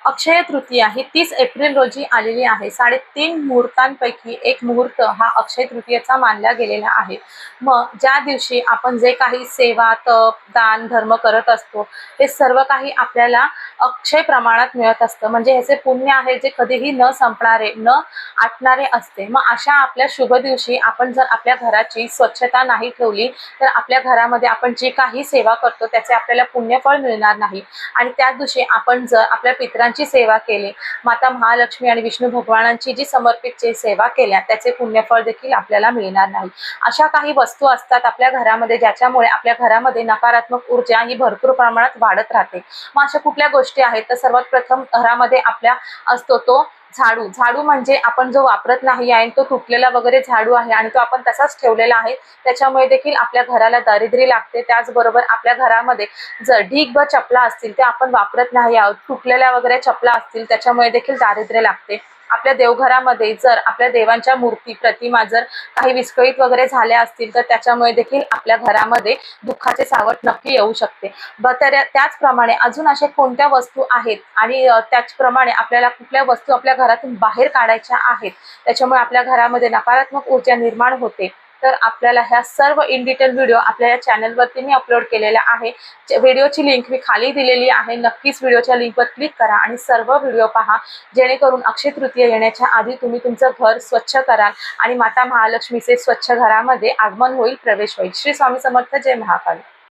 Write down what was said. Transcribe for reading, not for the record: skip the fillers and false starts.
अक्षय तृतीया ही 30 April रोजी आलेली आहे. 3.5 मुहूर्तांपैकी एक मुहूर्त हा अक्षय तृतीयेचा मानला गेलेला आहे. मग ज्या दिवशी आपण जे काही सेवा, तप, दान, धर्म करत असतो ते सर्व काही आपल्याला अक्षय प्रमाणात मिळत असतं. म्हणजे ह्याचे पुण्य आहे जे कधीही न संपणारे, न आटणारे असते. मग अशा आपल्या शुभ दिवशी आपण जर आपल्या घराची स्वच्छता नाही ठेवली तर आपल्या घरामध्ये आपण जी काही सेवा करतो त्याचे आपल्याला पुण्यफळ मिळणार नाही. आणि त्याच दिवशी आपण जर आपल्या पितरांची सेवा केली, माता महालक्ष्मी आणि विष्णू भगवानांची जी समर्पित सेवा केल्या त्याचे पुण्यफळ देखील आपल्याला मिळणार नाही. अशा काही वस्तू असतात आपल्या घरामध्ये ज्याच्यामुळे आपल्या घरामध्ये नकारात्मक ऊर्जा ही भरपूर प्रमाणात वाढत राहते. मग अशा कुठल्या गोष्टी आहेत तर सर्वात प्रथम घरामध्ये आपल्या असतो तो झाडू. झाडू म्हणजे आपण जो वापरत नाही आहे, तो तुटलेला वगैरे झाडू आहे आणि तो आपण तसाच ठेवलेला आहे, त्याच्यामुळे देखील आपल्या घराला दारिद्र्य लागते. त्याचबरोबर आपल्या घरामध्ये जर ढीगभर चपला असतील ते आपण वापरत नाही आहोत, तुटलेल्या वगैरे चपला असतील त्याच्यामुळे देखील दारिद्र्य लागते. आपल्या देवघरामध्ये जर आपल्या देवांच्या मूर्ती, प्रतिमा जर काही विस्कळीत वगैरे झाल्या असतील तर त्याच्यामुळे देखील आपल्या घरामध्ये दुःखाचे सावट नक्की येऊ शकते. त्याचप्रमाणे अजून अशा कोणत्या वस्तू आहेत आणि त्याचप्रमाणे आपल्याला कुठल्या वस्तू आपल्या घरातून बाहेर काढायच्या आहेत त्याच्यामुळे आपल्या घरामध्ये नकारात्मक ऊर्जा निर्माण होते, तर आपल्याला ह्या सर्व इन डिटेल व्हिडिओ आपल्या या चॅनलवरती मी अपलोड केलेला आहे. व्हिडिओची लिंक मी खाली दिलेली आहे. नक्कीच व्हिडिओच्या लिंकवर क्लिक करा आणि सर्व व्हिडिओ पहा, जेणेकरून अक्षय तृतीया येण्याच्या आधी तुम्ही तुमचं घर स्वच्छ कराल आणि माता महालक्ष्मीचे स्वच्छ घरामध्ये आगमन होईल, प्रवेश होईल. श्री स्वामी समर्थ. जय महाकाल.